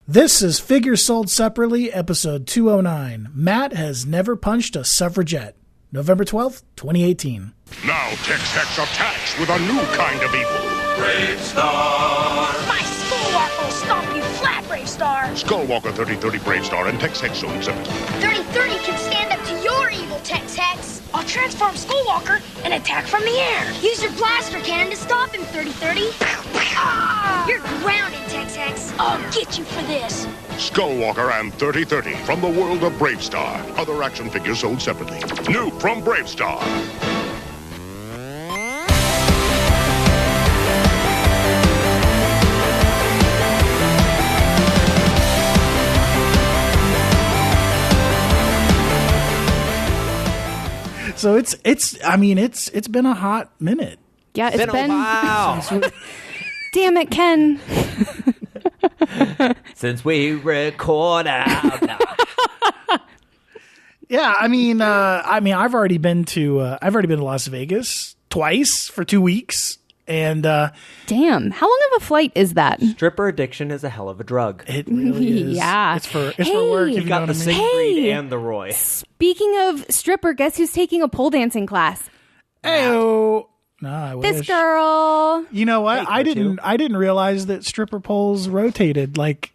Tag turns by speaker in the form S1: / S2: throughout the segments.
S1: This is Figures Sold Separately, episode 209. Matt has never punched a suffragette. November 12th, 2018.
S2: Now Tex-Hex attacks with a new kind of evil.
S3: Brave Star!
S4: My Skullwalker will stomp you flat, Brave Star!
S2: Skullwalker 3030 Brave Star and Tex-Hex Zone 7.
S4: 3030 can stand up to your evil, Tex-Hex! I'll transform Skullwalker and attack from the air! Use your blaster cannon to stop him, 3030! You're grounded, Tex-Hex! I'll get you for this!
S2: Skullwalker and 3030 from the world of Brave Star. Other action figures sold separately. New from Brave Star.
S1: So it's been a hot minute.
S5: Yeah, it's been
S6: a while.
S5: Damn it, Ken.
S6: Since we record out now.
S1: Yeah, I've already been to Las Vegas twice for 2 weeks, and
S5: damn, how long of a flight is that?
S6: Stripper addiction is a hell of a drug.
S1: it really is.
S5: Yeah.
S1: It's for work. If
S6: You've
S1: you
S6: got
S1: know
S6: the
S1: what I mean.
S6: Siegfried and the Roy.
S5: Speaking of stripper, guess who's taking a pole dancing class?
S1: Ayo. No, I wish.
S5: This girl.
S1: You know what?
S6: Take
S1: I
S6: her
S1: didn't.
S6: too.
S1: I didn't realize that stripper poles rotated. Like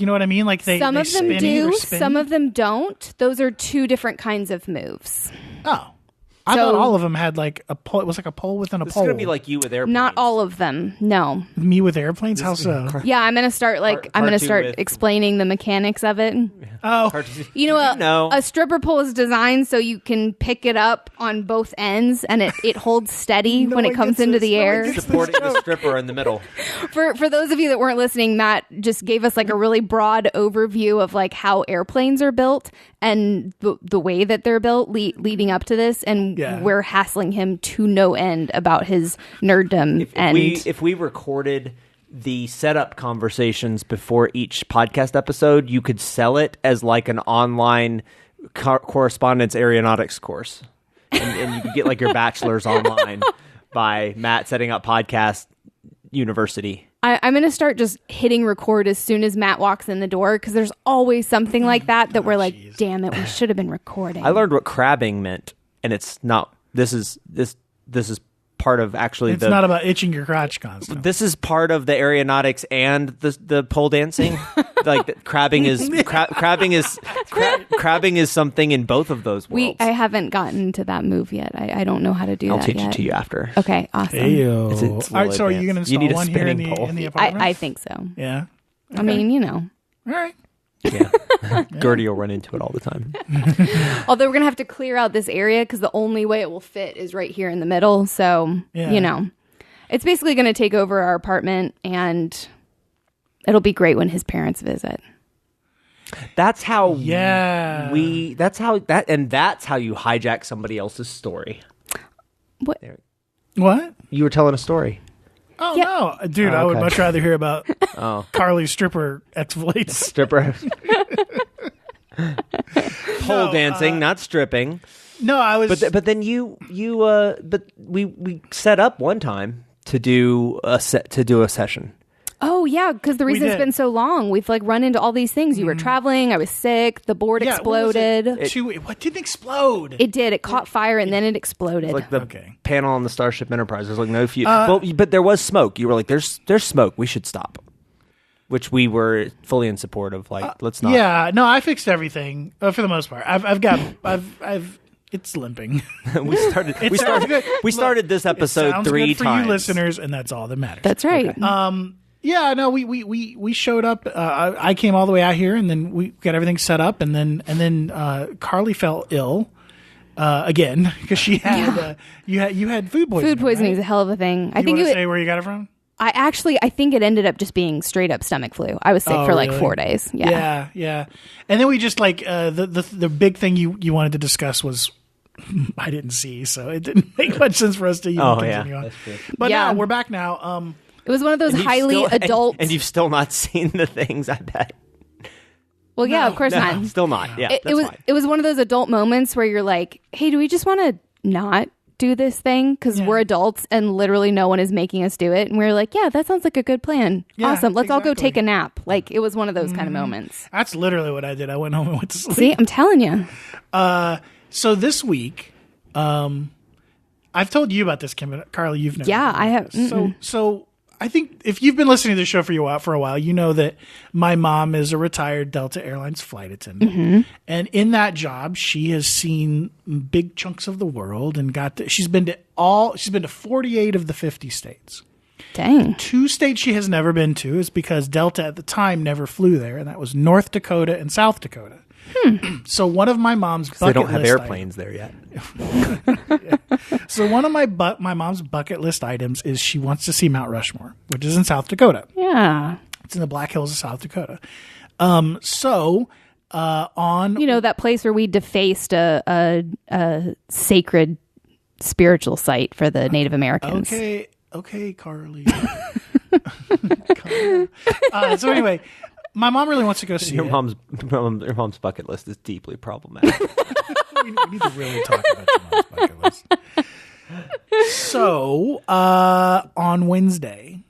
S1: you know what I mean? Like
S5: Some
S1: they
S5: of them
S1: spinny
S5: do,
S1: or spinny?
S5: some of them don't. Those are two different kinds of moves.
S1: Oh, I
S5: So-
S1: thought all of them had like a pole. It was like a pole within a
S6: This is
S1: pole.
S6: going to be like you with airplanes.
S5: Not all of them. No.
S1: Me with airplanes. How so?
S5: Yeah, I'm gonna start
S6: Part
S5: I'm gonna
S6: two
S5: start
S6: with-
S5: explaining the mechanics of it.
S1: Oh,
S5: You know, a stripper pole is designed so you can pick it up on both ends and it holds steady when it comes into the air.
S6: supporting the stripper in the middle.
S5: For those of you that weren't listening, Matt just gave us like a really broad overview of like how airplanes are built and the way that they're built leading up to this, and
S1: Yeah.
S5: we're hassling him to no end about his nerddom.
S6: If we recorded the setup conversations before each podcast episode, you could sell it as like an online correspondence aeronautics course, and you could get like your bachelor's online by Matt setting up podcast university.
S5: I'm going to start just hitting record as soon as Matt walks in the door, because there's always something like that we're like, damn it, we should have been recording.
S6: I learned what crabbing meant, and it's not. This is part of actually.
S1: it's not about itching your crotch constantly.
S6: This is part of the aeronautics and the pole dancing. Like crabbing is crabbing is something in both of those worlds.
S5: I haven't gotten to that move yet. I don't know how to do
S6: I'll
S5: that
S6: teach
S5: yet.
S6: it to you after.
S5: Okay, awesome.
S1: Ayo.
S6: It's
S1: All right, so are you going to
S6: advanced. You
S1: install
S6: need a
S1: one here in
S6: spinning pole.
S1: the apartment?
S5: I think so.
S1: Yeah.
S5: I mean, you know.
S1: All right.
S6: Yeah, Gertie will run into it all the time.
S5: Although we're going to have to clear out this area because the only way it will fit is right here in the middle. So,
S1: Yeah.
S5: you know, it's basically going to take over our apartment, and it'll be great when his parents visit.
S6: That's how.
S1: Yeah.
S6: That's how you hijack somebody else's story.
S5: What?
S1: What?
S6: You were telling a story.
S1: Oh,
S5: Yeah.
S1: no. Dude, I would
S6: okay.
S1: much rather hear about
S6: Oh,
S1: Carly's stripper exploits.
S6: stripper. Pole dancing, not stripping.
S1: No, I was...
S6: But then but we set up one time to do a session.
S5: Oh, yeah, because the
S1: We
S5: reason it's
S1: did.
S5: been so long, we've like run into all these things. You were traveling, I was sick, the board
S1: Yeah, what was it?
S5: exploded.
S1: What didn't explode?
S5: It did. It caught fire and then it exploded.
S6: Like the
S1: Okay.
S6: panel on the Starship Enterprise. There's like no fuel. But there was smoke. You were like, there's smoke. We should stop. Which we were fully in support of. Like, let's not.
S1: Yeah, no, I fixed everything for the most part. It's limping.
S6: we started this episode
S1: Sounds
S6: 3
S1: good for
S6: times.
S1: you listeners, and that's all that matters.
S5: That's right.
S1: Yeah, no, we showed up. I came all the way out here, and then we got everything set up, and then Carly fell ill again because she had you had food poisoning.
S5: Food poisoning is
S1: right?
S5: a hell of a thing. I
S1: You
S5: think
S1: want to
S5: it,
S1: say where you got it from?
S5: I think it ended up just being straight up stomach flu. I was sick for like
S1: really?
S5: 4 days. Yeah.
S1: Yeah. And then we just like the big thing you wanted to discuss was I didn't see, so it didn't make much sense for us to even continue on.
S6: That's true.
S1: But
S5: Yeah.
S1: no, we're back now.
S5: It was one of those
S6: And you've
S5: highly
S6: still-
S5: adult.
S6: and you've still not seen the things, I bet.
S5: well, yeah, of course
S6: No,
S5: not.
S6: still not. Yeah,
S5: It
S6: that's
S5: was
S6: fine.
S5: it was one of those adult moments where you're like, hey, do we just want to not do this thing because we're adults and literally no one is making us do it. And we're like, yeah, that sounds like a good plan.
S1: Yeah,
S5: awesome. Let's all go
S1: exactly.
S5: take a nap. Like it was one of those kind of moments.
S1: That's literally what I did. I went home and went to sleep.
S5: See, I'm telling you.
S1: So this week, I've told you about this, Kim, but Carly, you've never.
S5: Yeah, I have.
S1: So I think if you've been listening to the show for a while, you know that my mom is a retired Delta Airlines flight attendant, and in that job, she has seen big chunks of the world and she's been to 48 of the 50 states.
S5: Dang.
S1: 2 states she has never been to is because Delta at the time never flew there, and that was North Dakota and South Dakota. So one of my mom's bucket
S6: They don't have
S1: list
S6: airplanes there yet.
S1: So one of my mom's bucket list items is she wants to see Mount Rushmore, which is in South Dakota.
S5: Yeah.
S1: It's in the Black Hills of South Dakota. On
S5: that place where we defaced a sacred spiritual site for the Native Americans.
S1: Okay, Carly. So anyway, my mom really wants to go see
S6: Your
S1: it.
S6: mom's bucket list is deeply problematic.
S1: We need to really talk about your mom's bucket list. So, on Wednesday,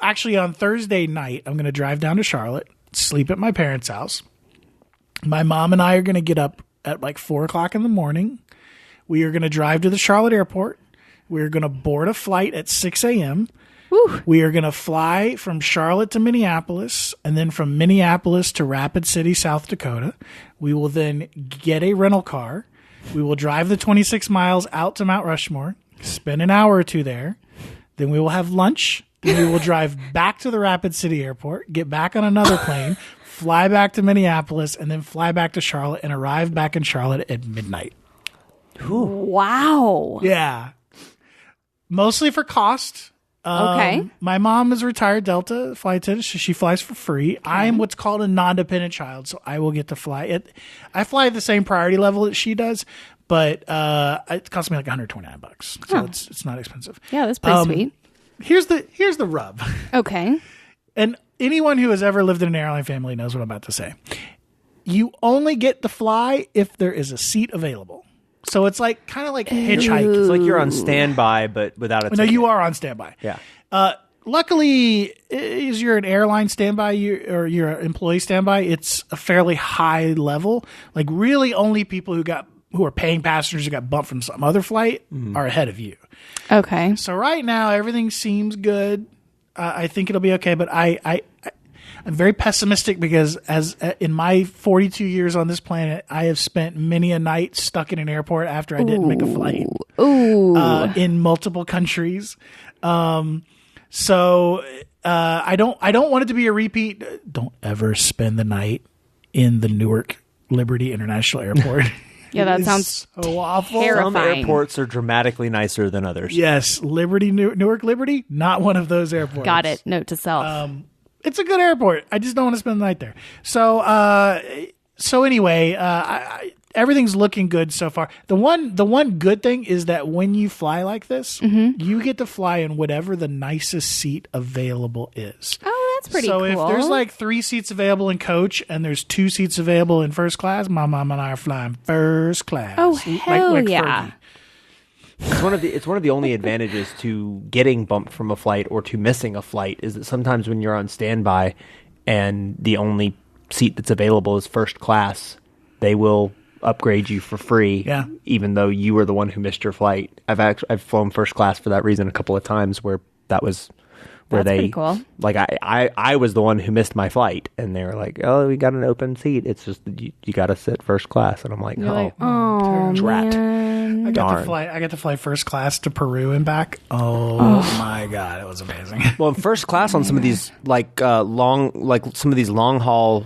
S1: actually on Thursday night, I'm going to drive down to Charlotte, sleep at my parents' house. My mom and I are going to get up at like 4 o'clock in the morning. We are going to drive to the Charlotte airport. We're going to board a flight at 6 a.m.
S5: Whew.
S1: We are going to fly from Charlotte to Minneapolis, and then from Minneapolis to Rapid City, South Dakota. We will then get a rental car. We will drive the 26 miles out to Mount Rushmore, spend an hour or two there. Then we will have lunch. Then we will drive back to the Rapid City airport, get back on another plane, fly back to Minneapolis, and then fly back to Charlotte and arrive back in Charlotte at midnight.
S5: Wow.
S1: Yeah. Mostly for cost.
S5: Okay.
S1: My mom is a retired Delta flight attendant, so she flies for free. I am what's called a non-dependent child, so I will get to fly it. I fly at the same priority level that she does, but it costs me like $129, so it's not expensive.
S5: Yeah, that's pretty sweet.
S1: Here's the rub.
S5: Okay.
S1: And anyone who has ever lived in an airline family knows what I'm about to say. You only get to fly if there is a seat available. So it's like kind of like hitchhiking.
S6: It's like you're on standby, but without a
S1: No,
S6: ticket.
S1: you are on standby.
S6: Yeah.
S1: Luckily, as you're an airline standby or you're an employee standby, it's a fairly high level. Like really only people who are paying passengers who got bumped from some other flight are ahead of you.
S5: Okay.
S1: So right now, everything seems good. I think it'll be okay, but I'm very pessimistic because in my 42 years on this planet, I have spent many a night stuck in an airport after I didn't make a flight. In multiple countries. So I don't want it to be a repeat. Don't ever spend the night in the Newark Liberty International Airport.
S5: Yeah, that sounds
S1: so awful.
S5: terrifying.
S6: Some airports are dramatically nicer than others.
S1: Yes, Newark Liberty, not one of those airports.
S5: Got it. Note to self.
S1: It's a good airport. I just don't want to spend the night there. So anyway, everything's looking good so far. The one good thing is that when you fly like this, you get to fly in whatever the nicest seat available is.
S5: Oh, that's pretty
S1: so
S5: cool.
S1: if there's like 3 seats available in coach and there's 2 seats available in first class, my mom and I are flying first class.
S5: Oh, hell yeah.
S1: Fergie.
S6: It's one of the only advantages to getting bumped from a flight or to missing a flight is that sometimes when you're on standby and the only seat that's available is first class, they will upgrade you for free.
S1: Yeah.
S6: Even though you were the one who missed your flight. I've flown first class for that reason a couple of times where that was where
S5: That's
S6: they
S5: pretty cool.
S6: like I was the one who missed my flight and they were like, oh, we got an open seat. It's just you got to sit first class, and I'm like,
S5: You're
S6: oh,
S5: like, oh,
S6: drat.
S5: man.
S1: I got to fly first class to Peru and back. Oh my god, it was amazing.
S6: Well, in first class on some of these long haul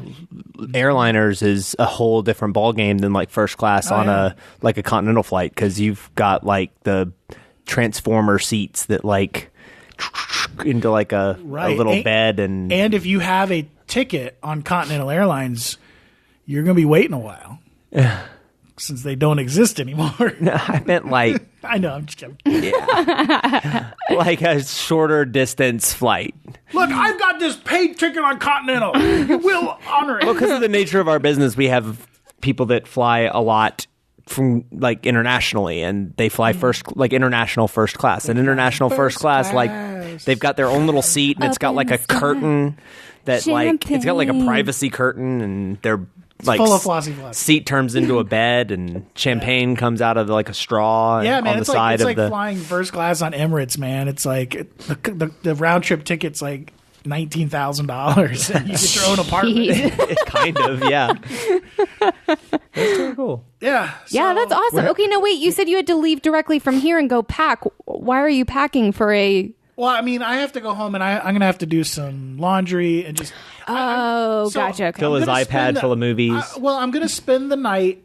S6: airliners is a whole different ball game than like first class on a continental flight, because you've got like the transformer seats that like into like a little bed, and
S1: if you have a ticket on Continental Airlines, you're going to be waiting a while. Since they don't exist anymore.
S6: No, I meant like
S1: I know, I'm just kidding.
S6: Yeah. Like a shorter distance flight.
S1: Look, I've got this paid ticket on Continental. We'll honor it.
S6: Well, because of the nature of our business, we have people that fly a lot from like internationally, and they fly international first class. And international first class, like they've got their own little seat, and it's got like a curtain that like it's got like a privacy curtain, and they're like
S1: full of flossy.
S6: Seat turns into a bed, and champagne comes out of like a straw.
S1: Yeah,
S6: and
S1: man,
S6: on
S1: it's
S6: the side
S1: like
S6: of the
S1: flying first class on Emirates, man. It's like the round trip ticket's like $19,000, and you get your own apartment.
S6: kind of, yeah. That's pretty cool.
S1: Yeah,
S5: Yeah, that's awesome. Okay, no, wait. You said you had to leave directly from here and go pack. Why are you packing for a...
S1: Well, I mean, I have to go home, and I'm going to have to do some laundry and just...
S5: Gotcha. Okay.
S6: Fill his iPad full of movies.
S1: I'm going to spend the night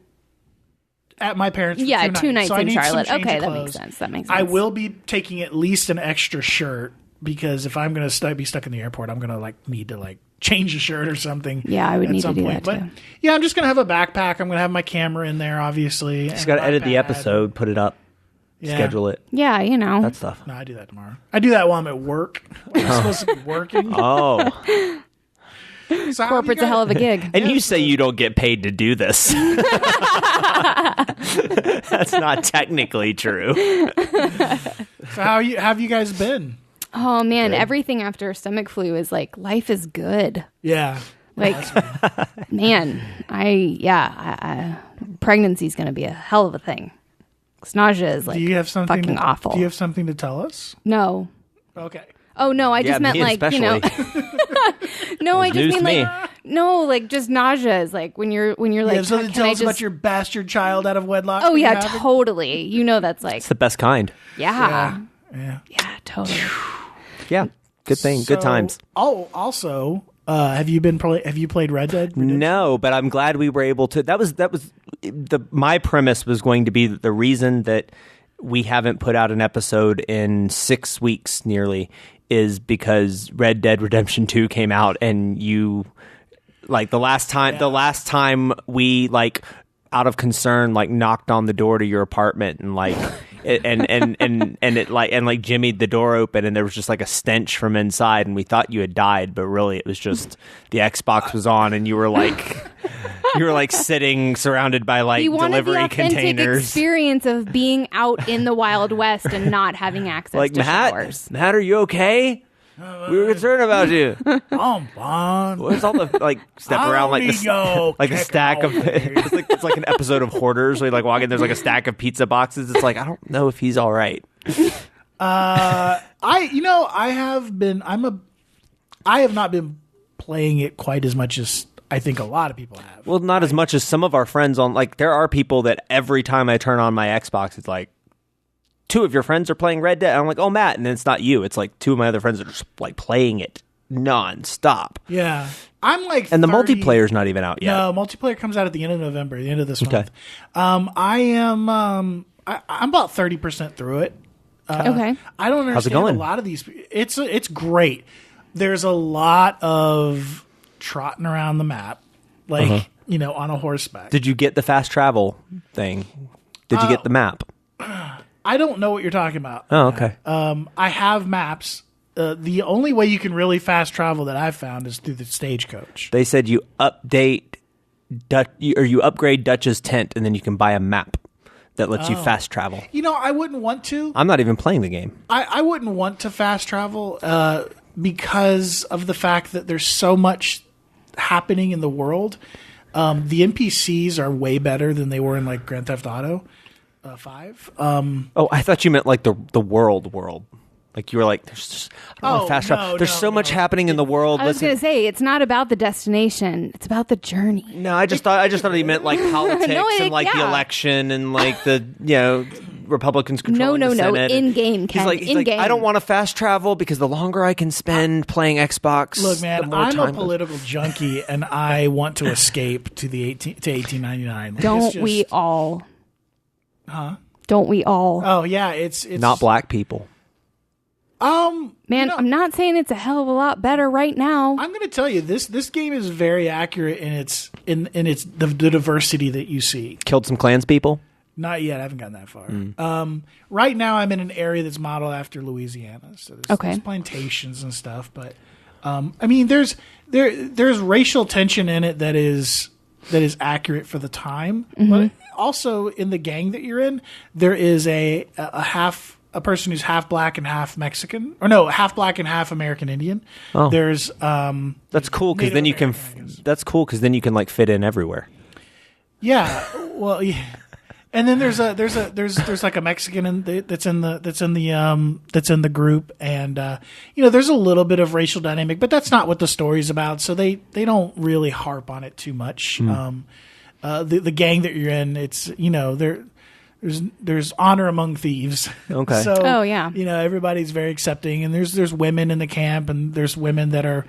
S1: at my parents' for
S5: 2 nights
S1: so I
S5: in
S1: need some
S5: Charlotte.
S1: change
S5: Okay,
S1: of
S5: that
S1: clothes.
S5: makes sense. That makes
S1: I
S5: sense.
S1: will be taking at least an extra shirt, because if I'm going to be stuck in the airport, I'm going to need to change a shirt or something.
S5: Yeah, I would
S1: at
S5: need to
S1: some
S5: do
S1: point.
S5: that,
S1: But
S5: too.
S1: yeah, I'm just going to have a backpack. I'm going to have my camera in there, obviously.
S6: Just got to edit the episode, put it up, schedule it,
S5: Yeah,
S6: that stuff.
S1: No, I do that tomorrow. I do that while I'm at work. I'm supposed to be working.
S6: Oh,
S1: So how have you
S5: Corporate's a hell of a gig.
S6: and you say you don't get paid to do this. That's not technically true.
S1: So how have you guys been?
S5: Oh, man. Everything after stomach flu is like, life is good.
S1: Yeah.
S5: Like, man, pregnancy's going to be a hell of a thing. 'Cause nausea is like
S1: Do you have something
S5: fucking awful.
S1: Do you have something to tell us?
S5: No.
S1: Okay.
S5: Oh, no, I just meant
S6: me especially.
S5: No, I just
S6: news
S5: mean
S6: to me.
S5: like just nausea is like when you're like,
S1: You have something to
S5: can
S1: tell
S5: I
S1: us about
S5: just...
S1: your bastard child out of wedlock?
S5: Oh,
S1: that
S5: yeah,
S1: you have?
S5: totally. You know that's like,
S6: It's the best kind.
S5: yeah,
S1: Yeah.
S5: totally.
S6: Yeah, good thing, good
S1: So-
S6: times.
S1: Oh, also, have you played Red Dead Redemption?
S6: No, but I'm glad we were able to. That was my premise was going to be that the reason that we haven't put out an episode in 6 weeks nearly is because Red Dead Redemption 2 came out, and you the last time we out of concern knocked on the door to your apartment and and jimmied the door open, and there was just a stench from inside, and we thought you had died, but really it was just the Xbox was on, and you were sitting surrounded by
S5: You wanted the
S6: delivery
S5: authentic
S6: containers.
S5: experience of being out in the Wild West and not having access to showers.
S6: Matt, are you okay? We were concerned about you.
S1: I'm fine.
S6: Where's all the step around
S1: I don't need
S6: a stack of it's like an episode of Hoarders where you walk in, there's a stack of pizza boxes. It's I don't know if he's all right.
S1: I have not been playing it quite as much as I think a lot of people have.
S6: Well, not as much as some of our friends on there are people that every time I turn on my Xbox, it's 2 of your friends are playing Red Dead. And I'm like, oh, Matt, and then it's not you. It's 2 of my other friends that are just playing it nonstop.
S1: Yeah. I'm
S6: and the
S1: 30
S6: multiplayer's not even out yet.
S1: No, multiplayer comes out at the end of November, the end of this month. I am I'm about 30% through it.
S5: Okay.
S1: I don't understand
S6: How's it going?
S1: a lot of these. It's great. There's a lot of trotting around the map, on a horseback.
S6: Did you get the fast travel thing? Did you get the map?
S1: I don't know what you're talking about.
S6: Oh, okay.
S1: I have maps. The only way you can really fast travel that I've found is through the stagecoach.
S6: They said you upgrade Dutch's tent, and then you can buy a map that lets you fast travel.
S1: I wouldn't want to.
S6: I'm not even playing the game.
S1: I wouldn't want to fast travel because of the fact that there's so much happening in the world. The NPCs are way better than they were in Grand Theft Auto 5.
S6: Oh, I thought you meant the world. You were there's just I don't want to fast travel. There's so much happening in the world.
S5: I was going to say, it's not about the destination. It's about the journey.
S6: No, I just thought he meant politics and the
S5: yeah.
S6: election and the Republicans controlling the Senate.
S5: In game, Ken.
S6: He's
S5: in game.
S6: I don't want to fast travel because the longer I can spend playing Xbox,
S1: Look,
S6: the
S1: man,
S6: more
S1: I'm
S6: time
S1: a political junkie, and I want to escape to 1899.
S5: Don't we all? Huh? Don't we all?
S1: Oh yeah, it's
S6: not black people.
S5: Man, I'm not saying it's a hell of a lot better right now.
S1: I'm going to tell you this game is very accurate in its the diversity that you see.
S6: Killed some Klans people.
S1: Not yet. I haven't gotten that far. Right now, I'm in an area that's modeled after Louisiana, so there's plantations and stuff. But there's racial tension in it that is accurate for the time.
S5: Mm-hmm.
S1: But also in the gang that you're in, there is a person who's half black and half Mexican, or no, half black and half American Indian.
S6: Oh.
S1: There's
S6: that's cool because then you can. That's cool because then you can like fit in everywhere.
S1: Yeah, well, yeah. And then there's like a Mexican that's in the group, and there's a little bit of racial dynamic, but that's not what the story's about. So they don't really harp on it too much. The gang that you're in, it's there's honor among thieves.
S6: Okay.
S1: So everybody's very accepting, and there's women in the camp, and there's women that are,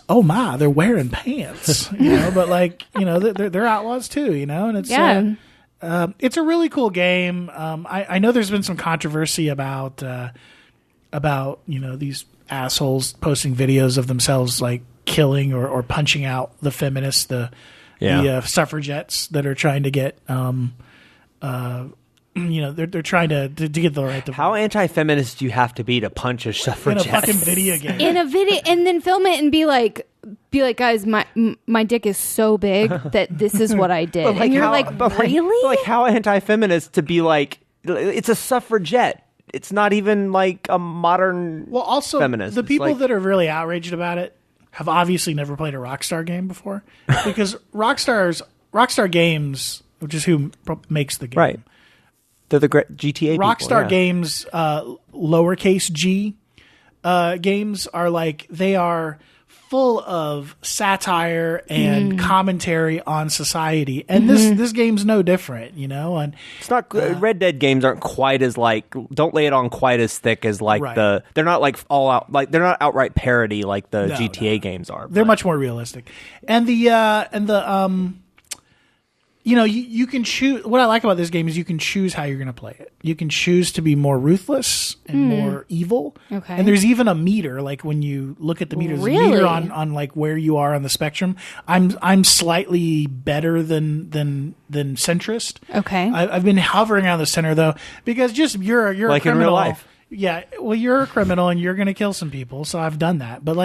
S1: oh my, they're wearing pants, but they're outlaws too, and it's it's a really cool game. I know there's been some controversy about these assholes posting videos of themselves like killing or punching out the feminists, the suffragettes that are trying to get they're trying to get the right to
S6: How anti-feminist do you have to be to punch a suffragette?
S1: In a fucking video game.
S5: In a video, and then film it and be like, guys, my dick is so big that this is what I did. And you're really?
S6: Like, how anti-feminist to be like, it's a suffragette. It's not even like a modern feminist.
S1: The people that are really outraged about it have obviously never played a Rockstar game before, because Rockstar Games, which is who makes the game,
S6: right? They're the great GTA
S1: Rockstar Games, lowercase g games are like, they are full of satire and commentary on society, and this game's no different, And
S6: it's not. Red Dead games aren't quite as don't lay it on quite as thick as they're not like all out, like they're not outright parody like the GTA games are.
S1: They're much more realistic, and you can choose. What I like about this game is you can choose how you're going to play it. You can choose to be more ruthless and more evil. Okay. And there's even a meter, like when you look at the meter, there's a meter on like where you are on the spectrum. I'm slightly better than centrist.
S5: Okay.
S1: I've been hovering around the center though, because you're
S6: like
S1: a criminal.
S6: In real life.
S1: Yeah. Well, you're a criminal and you're going to kill some people, so I've done that. But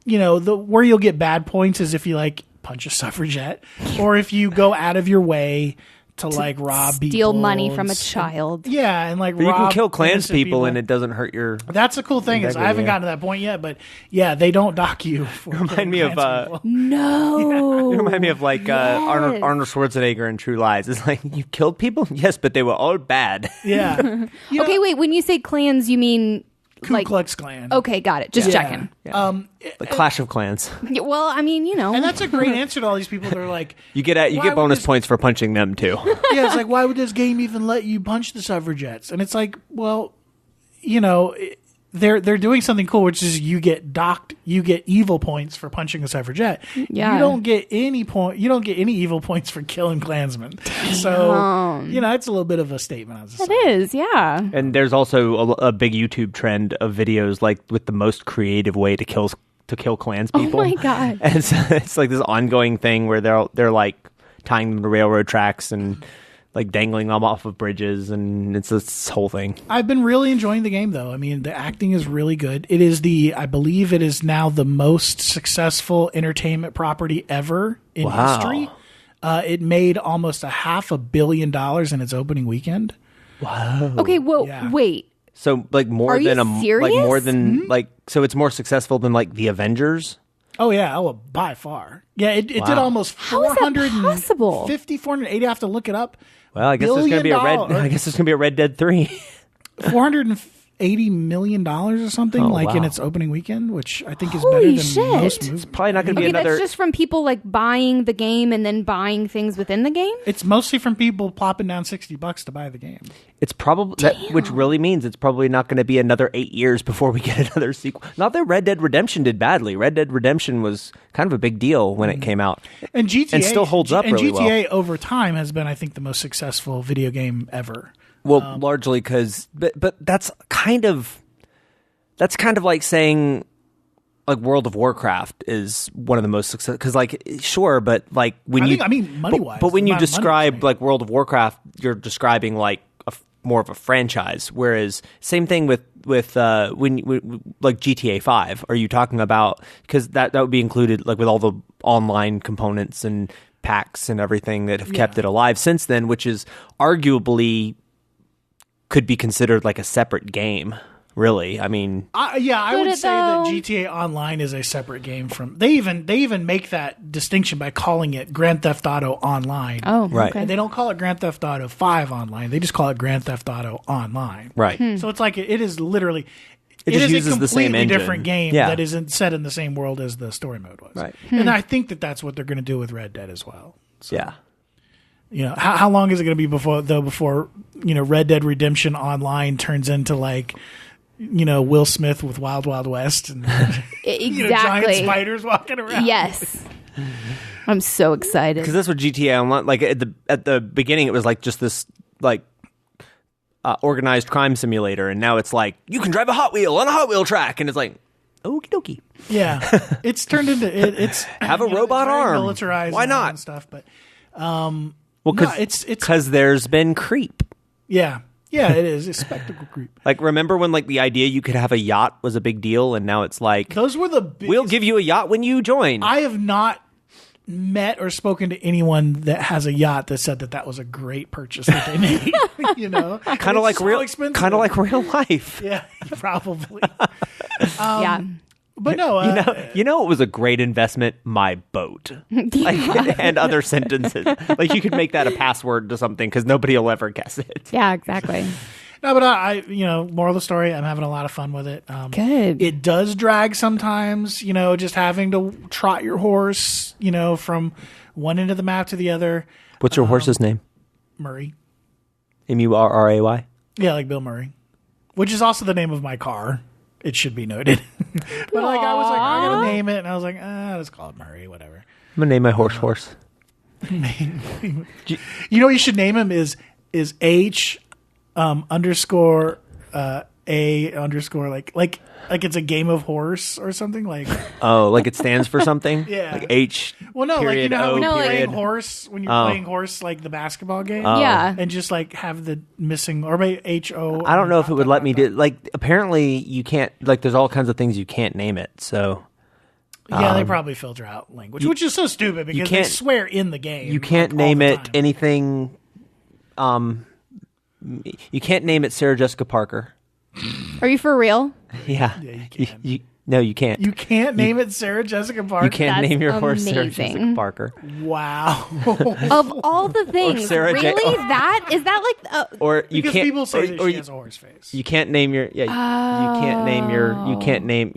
S1: where you'll get bad points is if you punch a suffragette, or if you go out of your way to rob people,
S5: steal money from a child.
S1: And
S6: but you can kill clans people and it doesn't hurt your.
S1: That's the cool thing, is I haven't gotten to that point yet, but they don't dock you. For
S6: remind me of
S5: no.
S6: You remind me of Arnold Schwarzenegger in True Lies. It's like, you killed people, yes, but they were all bad.
S1: Yeah.
S5: Okay, wait. When you say clans, you mean
S1: Ku Klux Klan.
S5: Okay, got it. Just checking.
S6: Yeah. The Clash of Clans.
S5: Well, I mean,
S1: and that's a great answer to all these people that are like,
S6: you get bonus points for punching them too.
S1: Yeah, it's like, why would this game even let you punch the suffragettes? And it's like, well, they're doing something cool, which is you get docked, you get evil points for punching a suffragette.
S5: Yeah.
S1: You don't get any evil points for killing Klansmen. So it's a little bit of a statement on society.
S5: It is, yeah.
S6: And there's also a big YouTube trend of videos like with the most creative way to kill Klans people.
S5: Oh my god!
S6: And so it's like this ongoing thing where they're like tying them to railroad tracks and like dangling them off of bridges, and it's this whole thing.
S1: I've been really enjoying the game, though. I mean, the acting is really good. It is I believe it is now the most successful entertainment property ever in history. It made almost $500 million in its opening weekend.
S6: Wow.
S5: Okay, well, wait.
S6: So like more than so it's more successful than like the Avengers.
S1: Oh yeah, by far. Yeah, it did almost 450, 480. I have to look it up.
S6: Well, I guess there's going to be a Red Dead 3.
S1: $480 million or something in its opening weekend, which I think is better than most movies.
S6: Probably not going to be another.
S5: That's just from people like buying the game and then buying things within the game.
S1: It's mostly from people plopping down $60 to buy the game.
S6: It's probably which really means it's probably not going to be another 8 years before we get another sequel. Not that Red Dead Redemption did badly. Red Dead Redemption was kind of a big deal when it came out,
S1: and GTA
S6: still holds up really well.
S1: And GTA over time has been, I think, the most successful video game ever.
S6: Well, largely because, but that's kind of like saying like World of Warcraft is one of the most successful, because but like
S1: money wise,
S6: but when you describe like World of Warcraft, you're describing like more of a franchise. Whereas same thing with when like GTA 5, are you talking about, because that would be included like with all the online components and packs and everything that have kept it alive since then, which is arguably could be considered like a separate game. Really, I mean,
S1: I would say that GTA Online is a separate game from. They even make that distinction by calling it Grand Theft Auto Online.
S5: Oh,
S6: right.
S5: Okay.
S1: And they don't call it Grand Theft Auto 5 Online. They just call it Grand Theft Auto Online.
S6: Right.
S1: So it's like it is literally.
S6: It just
S1: is
S6: uses
S1: a
S6: the same
S1: completely
S6: engine.
S1: different game that isn't set in the same world as the story mode was.
S6: Right.
S1: And I think that that's what they're going to do with Red Dead as well. So,
S6: Yeah.
S1: You know, how long is it going to be before Red Dead Redemption Online turns into like, Will Smith with Wild Wild West and
S5: Exactly.
S1: giant spiders walking around?
S5: Yes. I'm so excited.
S6: Because that's what GTA Online, like at the beginning, it was like just this like organized crime simulator, and now it's like you can drive a Hot Wheel on a Hot Wheel track, and it's like okie dokie.
S1: Yeah, it's turned into it's
S6: have a robot
S1: it's very
S6: arm.
S1: militarized.
S6: Why
S1: now
S6: not?
S1: and stuff? But
S6: Well,
S1: it's
S6: because there's been creep.
S1: yeah, it is a spectacle creep.
S6: Like, remember when like the idea you could have a yacht was a big deal, and now it's like
S1: Those were the biggest,
S6: we'll give you a yacht when you join.
S1: I have not met or spoken to anyone that has a yacht that said that was a great purchase that they made.
S6: Kind of like
S1: so
S6: real,
S1: expensive.
S6: kind of like real life.
S1: Yeah, probably.
S5: Yeah.
S1: But no,
S6: You know, it was a great investment. My boat, and other sentences. Like you could make that a password to something because nobody will ever guess it.
S5: Yeah, exactly.
S1: no, but I moral of the story, I'm having a lot of fun with it.
S5: Good.
S1: It does drag sometimes, just having to trot your horse, from one end of the map to the other.
S6: What's your horse's name?
S1: Murray.
S6: Murray.
S1: Yeah, like Bill Murray, which is also the name of my car. It should be noted. But like I was like, I'm gonna name it, and I was like, let's call it Murray, whatever.
S6: I'm gonna name my horse.
S1: You know what you should name him is H underscore A underscore like it's a game of horse or something like.
S6: Oh, like it stands for something?
S1: Yeah.
S6: Like H.
S1: Well, no, like you know how
S6: O
S1: when you're
S6: period.
S1: playing horse playing horse like the basketball game.
S5: Yeah.
S1: And just like have the missing or maybe H-O.
S6: I don't know if it would let me do. Like apparently you can't. Like there's all kinds of things you can't name it. So.
S1: Yeah, they probably filter out language, which is so stupid because they
S6: can't-
S1: swear in the game.
S6: You can't
S1: like, all
S6: name
S1: the
S6: it
S1: time.
S6: anything. You can't name it Sarah Jessica Parker.
S5: Are you for real?
S6: Yeah.
S1: Yeah, you can.
S6: No, you can't.
S1: You can't name it Sarah Jessica Parker.
S6: You can't
S5: That's
S6: name your horse Sarah
S5: amazing.
S6: Jessica Parker.
S1: Wow.
S5: Of all the things,
S6: Sarah J-
S5: really? That is that like
S6: Or you
S1: Because
S6: can't.
S1: people say that
S6: or
S1: she
S6: you,
S1: has a horse face.
S6: you can't name your. Yeah. You can't name your. You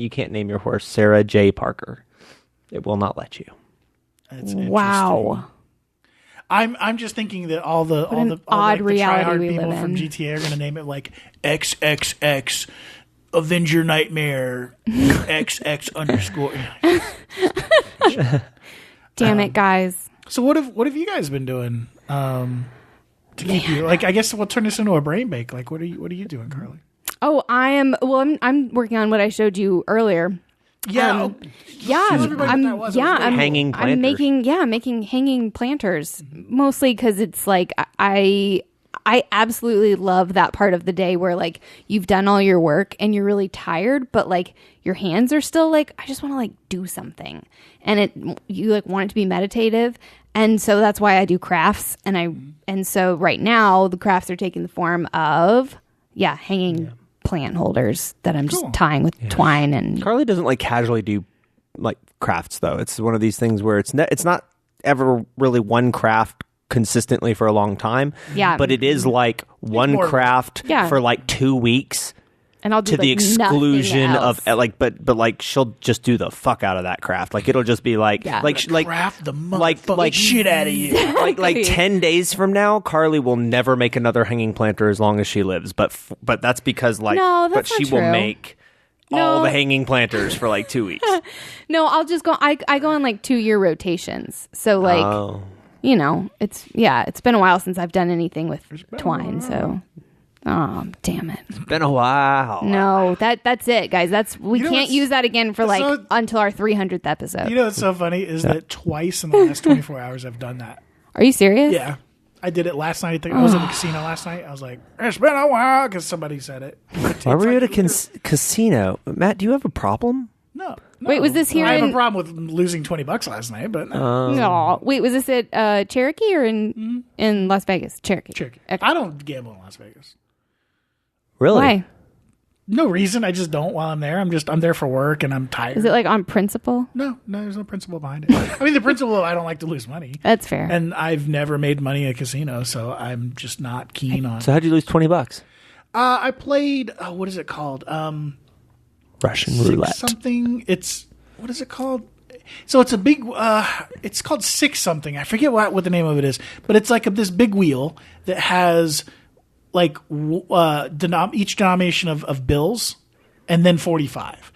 S6: can't name your horse Sarah J Parker. It will not let you.
S1: That's
S5: wow.
S1: I'm just thinking that all the
S5: odd
S1: the
S5: reality
S1: tryhard
S5: we
S1: people
S5: live
S1: from
S5: in.
S1: GTA are going to name it like XXX Avenger Nightmare XX underscore.
S5: Damn it, guys.
S1: So what have you guys been doing to keep you like? I guess we'll turn this into a brain bake. Like what are you doing, Carly?
S5: Oh, I'm working on what I showed you earlier.
S1: Yeah.
S5: Yeah,
S1: everybody what that was. It was
S5: yeah,
S1: great.
S5: I'm
S6: Hanging planters.
S5: I'm making hanging planters mostly because it's like I absolutely love that part of the day where like you've done all your work and you're really tired, but like your hands are still like I just want to like do something, and you like want it to be meditative, and so that's why I do crafts, and so right now the crafts are taking the form of hanging plant holders that I'm just tying with twine and.
S6: Carly doesn't like casually do like crafts though. It's one of these things where it's not ever really one craft consistently for a long time.
S5: Yeah.
S6: But it is like one
S1: more-
S6: craft
S5: Yeah.
S6: for like 2 weeks
S5: And I'll do
S6: to the
S5: like,
S6: exclusion
S5: nothing
S6: of
S5: else.
S6: like but like she'll just do the fuck out of that craft. Like it'll just be like
S5: Yeah.
S6: like
S1: Craft the
S6: like
S1: motherfucking shit out of you.
S6: like 10 days from now Carly will never make another hanging planter as long as she lives, but that's because like
S5: No,
S6: but
S5: that's
S6: she
S5: not
S6: will
S5: true.
S6: make all
S5: No.
S6: the hanging planters for like 2 weeks.
S5: No, I'll just go. I go on like 2-year rotations. So like
S6: Oh.
S5: it's been a while since I've done anything with twine. So, oh damn it!
S6: It's been a while.
S5: No, that's it, guys. We
S1: You know
S5: can't
S1: what's-
S5: use that again for like
S1: so-
S5: until our 300th episode.
S1: You know what's so funny is that twice in the last 24 hours I've done that.
S5: Are you serious?
S1: Yeah. I did it last night. I was in the casino last night. I was like, it's been a while because somebody said it.
S6: Why were you at a casino? Matt, do you have a problem?
S1: No.
S5: Wait, was this here
S1: I have a
S5: in?
S1: problem with losing $20 last night, but
S5: No. Wait, was this at Cherokee or in Las Vegas? Cherokee.
S1: Cherokee.
S5: Okay.
S1: I don't gamble in Las Vegas.
S6: Really?
S5: Why?
S1: No reason. I just don't while I'm there. I'm there for work and I'm tired.
S5: Is it like on principle?
S1: No, there's no principle behind it. I mean, the principle, I don't like to lose money.
S5: That's fair.
S1: And I've never made money at a casino, so I'm just not keen on.
S6: So how'd you lose $20?
S1: I played. What is it called?
S6: Russian
S1: Six
S6: roulette.
S1: something. What is it called? So it's a big. It's called Six something. I forget what the name of it is, but it's like this big wheel that has like each denomination of bills, and then 45,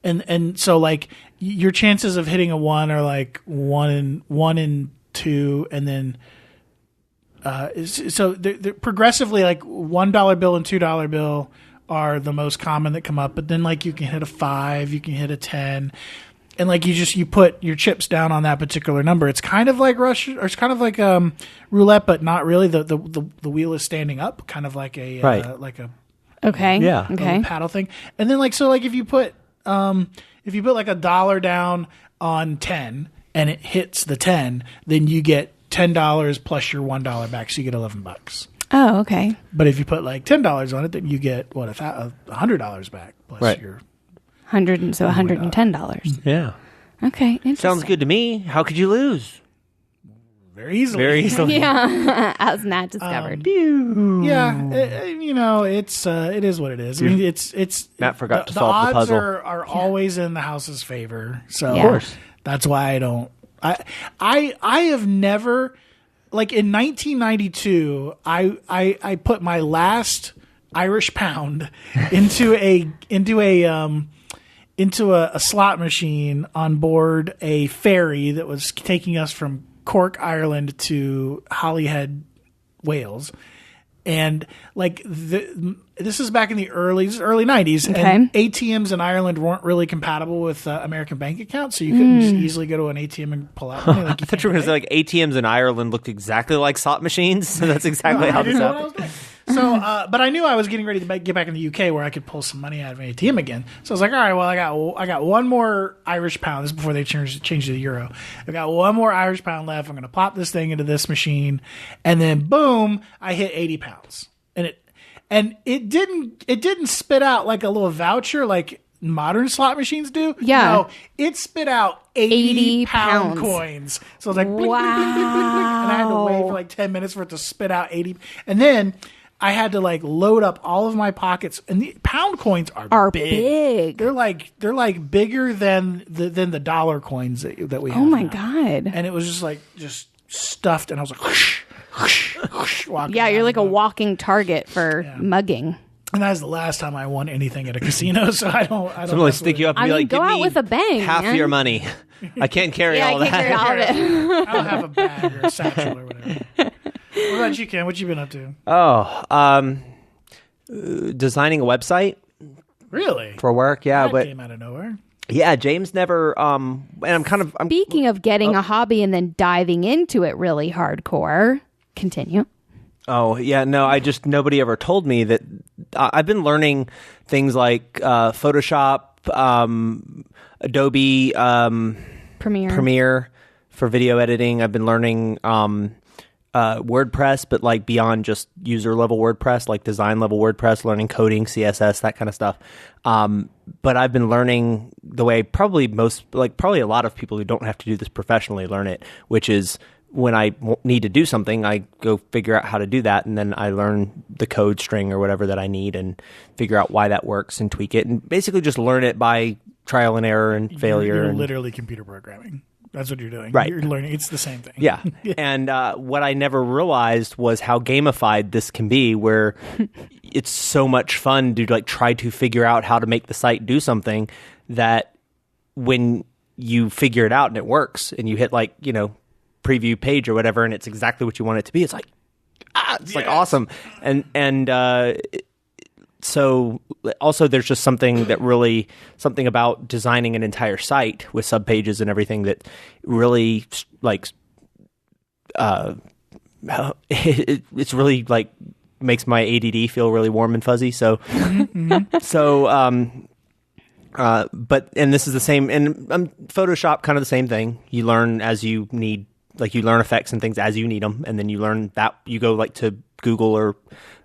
S1: and so like your chances of hitting a 1 are like 1 in 2, and then. So they're progressively like $1 bill and $2 bill are the most common that come up, but then like you can hit a 5, you can hit a 10, and like you put your chips down on that particular number. It's kind of like Russian, or it's kind of like roulette, but not really. The wheel is standing up, kind of like a
S6: Right.
S1: like a
S5: Okay.
S6: Yeah.
S5: Okay.
S1: paddle thing. And then like if you put like $1 down on 10 and it hits the 10, then you get $10 plus your $1 back, so you get $11.
S5: Oh, okay.
S1: But if you put like $10 on it, then you get $100 back plus
S6: Right.
S1: your.
S5: $110.
S6: Yeah.
S5: Okay. Interesting.
S6: Sounds good to me. How could you lose?
S1: Very easily.
S6: Very easily.
S5: Yeah, as Matt discovered.
S1: Yeah, it is what it is. I mean, it's
S6: Matt forgot to
S1: the
S6: solve the
S1: odds
S6: puzzle.
S1: are always in the house's favor. So
S5: Yeah. Of course.
S1: that's why I don't. I have never, like in 1992, I put my last Irish pound into a slot machine on board a ferry that was taking us from Cork, Ireland to Holyhead, Wales. And like this is back in the early 90s, and ATMs in Ireland weren't really compatible with American bank accounts, so you couldn't just easily go to an ATM and pull out money. Like
S6: I thought you were going to say like ATMs in Ireland looked exactly like slot machines. So that's exactly how this happened.
S1: So, but I knew I was getting ready to get back in the UK where I could pull some money out of an ATM again. So I was like, all right, well, I got one more Irish pound. This is before they changed to the euro. I got one more Irish pound left. I'm going to pop this thing into this machine, and then boom, I hit 80 pounds, and it didn't spit out like a little voucher like modern slot machines do.
S5: Yeah.
S1: No, it spit out 80 pound
S5: pounds.
S1: coins. So I was like, blink, blink, blink, blink, blink, blink. And I had to wait for like 10 minutes for it to spit out 80. And then I had to like load up all of my pockets, and the pound coins are big. They're like bigger than the dollar coins that we have.
S5: Oh my
S1: now.
S5: God.
S1: And it was just stuffed, and I was like, whoosh, whoosh, whoosh, walking
S5: Yeah, you're
S1: around
S5: like
S1: the
S5: a
S1: boat.
S5: walking target for mugging.
S1: And that was the last time I won anything at a casino, so I don't
S6: Somebody
S1: mess
S6: stick
S1: with
S6: you
S1: it.
S6: up and
S5: I
S6: be
S5: mean,
S6: like,
S5: go
S6: give
S5: out
S6: me
S5: with a bang,
S6: half
S5: man.
S6: your money. I can't carry
S5: Yeah,
S6: all
S5: I can't
S6: that.
S5: carry all of it.
S1: I don't have a bag or a satchel or whatever. What about you, Ken? What you been up to?
S6: Designing a website
S1: Really?
S6: for work. Yeah,
S1: That
S6: but
S1: came out of nowhere.
S6: yeah, James never. And I'm
S5: Speaking of getting a hobby and then diving into it really hardcore, continue.
S6: Oh, yeah, no, nobody ever told me that. I've been learning things like Photoshop, Adobe Premiere for video editing. I've been learning WordPress, but like beyond just user level WordPress, like design level WordPress, learning coding, CSS, that kind of stuff. But I've been learning the way probably a lot of people who don't have to do this professionally learn it, which is when I need to do something, I go figure out how to do that, and then I learn the code string or whatever that I need and figure out why that works and tweak it, and basically just learn it by trial and error and failure.
S1: You're
S6: and,
S1: literally computer programming. That's what you're doing.
S6: Right.
S1: You're learning. It's the same thing.
S6: yeah. And what I never realized was how gamified this can be, where it's so much fun to like try to figure out how to make the site do something that when you figure it out and it works and you hit like, preview page or whatever, and it's exactly what you want it to be. It's like, like awesome. And so also there's just something about designing an entire site with subpages and everything that really like, it's really like makes my ADD feel really warm and fuzzy. So, And this is the same, and Photoshop, kind of the same thing. You learn as you need, like you learn effects and things as you need them, and then you learn that you go like to Google or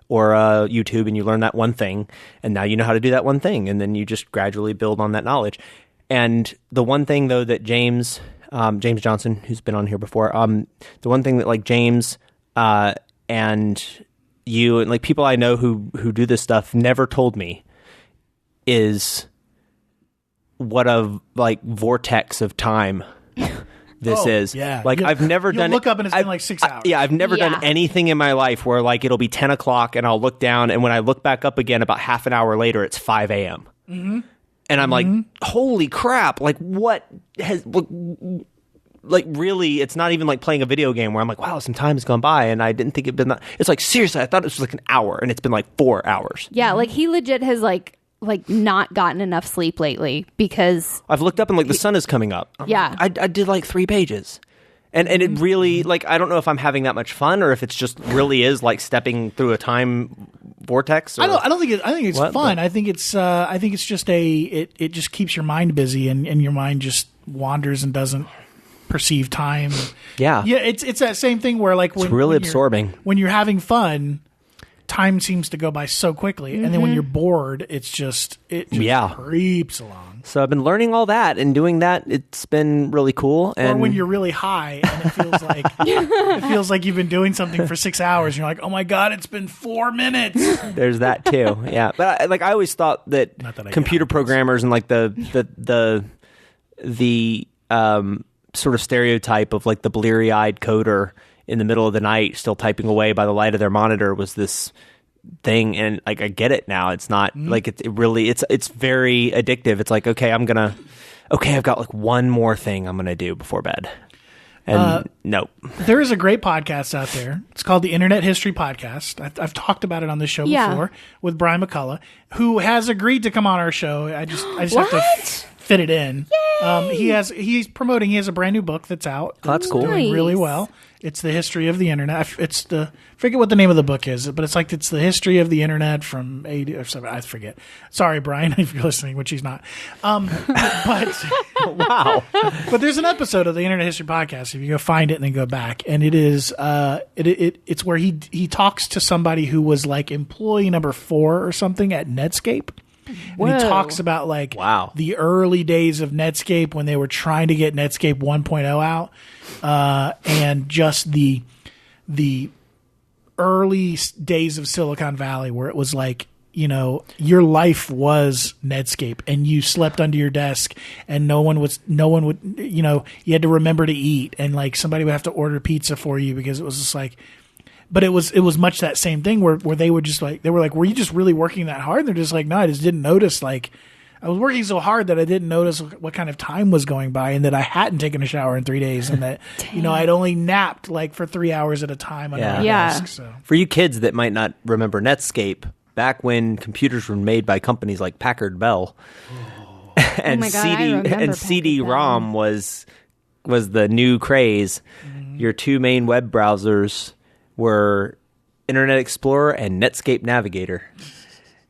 S6: YouTube, and you learn that one thing, and now you know how to do that one thing, and then you just gradually build on that knowledge. And the one thing though that James Johnson, who's been on here before, the one thing that like James and you and like people I know who do this stuff never told me is what a like vortex of time this is.
S1: Yeah.
S6: Like I've never done.
S1: Look up and it's been like 6 hours.
S6: I've never done anything in my life where like it'll be 10 o'clock and I'll look down, and when I look back up again about half an hour later, it's 5 a.m. Mm-hmm. And I'm like, holy crap! Like what has like really? It's not even like playing a video game where I'm like, wow, some time has gone by and I didn't think it'd been that. It's like seriously, I thought it was like an hour, and it's been like 4 hours.
S5: Yeah, like he legit has like not gotten enough sleep lately because
S6: I've looked up and like the sun is coming up. I'm like, I did like 3 pages, and it really like I don't know if I'm having that much fun or if it's just really is like stepping through a time vortex. Or,
S1: I think it's fun. I think it's just it just keeps your mind busy, and your mind just wanders and doesn't perceive time.
S6: Yeah.
S1: It's that same thing where like
S6: it's really absorbing
S1: when you're having fun. Time seems to go by so quickly, and then when you're bored, it just creeps along.
S6: So I've been learning all that and doing that. It's been really cool.
S1: Or when you're really high and it feels like you've been doing something for 6 hours, and you're like, oh my god, it's been 4 minutes.
S6: There's that too. Yeah, but I always thought that computer programmers and like the sort of stereotype of like the bleary-eyed coder in the middle of the night still typing away by the light of their monitor was this thing, and like I get it now. It's not like it's very addictive. It's like I've got like one more thing I'm gonna do before bed. And nope.
S1: There is a great podcast out there. It's called the Internet History Podcast. I've talked about it on this show before with Brian McCullough, who has agreed to come on our show. I just have to fit it in. He's promoting. He has a brand new book that's out.
S6: Oh, that's cool.
S1: Doing really well. It's the history of the internet. Forget what the name of the book is, but it's the history of the internet from 80 or 7. I forget. Sorry, Brian, if you're listening, which he's not. But
S6: wow.
S1: But there's an episode of the Internet History Podcast. If you go find it and then go back, and it is it's where he talks to somebody who was like employee number 4 or something at Netscape. And he talks about like the early days of Netscape when they were trying to get Netscape 1.0 out, and just the early days of Silicon Valley where it was like, you know, your life was Netscape and you slept under your desk and no one would, you know, you had to remember to eat, and like somebody would have to order pizza for you because it was just like. But it was much that same thing where they were just like, were you just really working that hard? And they're just like, no, I just didn't notice. Like, I was working so hard that I didn't notice what kind of time was going by, and that I hadn't taken a shower in 3 days, and that you know I'd only napped like for 3 hours at a time on my desk. So.
S6: For you kids that might not remember Netscape, back when computers were made by companies like Packard Bell, and CD-ROM was the new craze. Mm-hmm. Your two main web browsers were Internet Explorer and Netscape Navigator.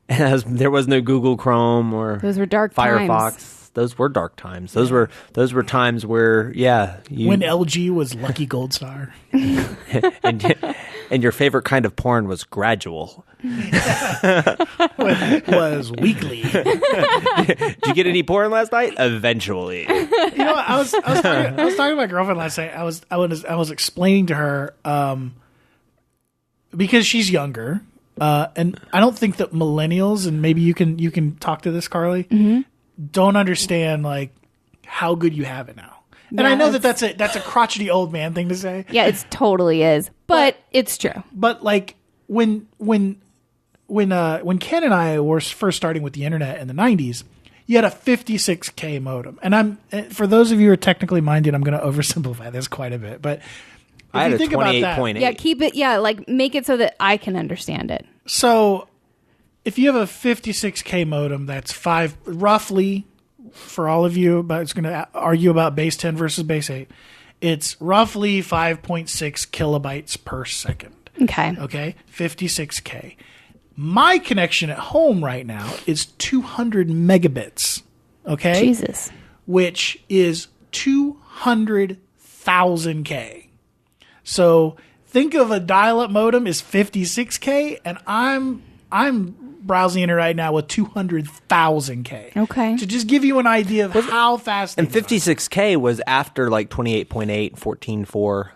S6: And there was no Google Chrome or
S5: those were dark
S6: Firefox.
S5: Times.
S6: Those were dark times. Those were times where
S1: when LG was Lucky Gold Star.
S6: and your favorite kind of porn was gradual.
S1: It was weekly.
S6: Did you get any porn last night? Eventually.
S1: You know, I was talking to my girlfriend last night. I was explaining to her because she's younger, and I don't think that millennials, and maybe you can talk to this, Carly, don't understand like how good you have it now. And I know that's a crotchety old man thing to say.
S5: Yeah, it totally is, but it's true.
S1: But like when Ken and I were first starting with the internet in the 90s, you had a 56K modem. And for those of you who are technically minded, I'm going to oversimplify this quite a bit, but
S6: I had a 28.8.
S5: Yeah, keep it. Yeah, like make it so that I can understand it.
S1: So, if you have a 56K modem, that's roughly, for all of you, but it's going to argue about base 10 versus base 8. It's roughly 5.6 kilobytes per second.
S5: Okay,
S1: 56K. My connection at home right now is 200 megabits Okay,
S5: Jesus.
S1: which is 200,000K. So think of a dial-up modem is 56K, and I'm browsing it right now with 200,000K.
S5: Okay.
S1: To just give you an idea of how fast.
S6: And
S1: things are.
S6: 56K was after like 28.8, 14.4.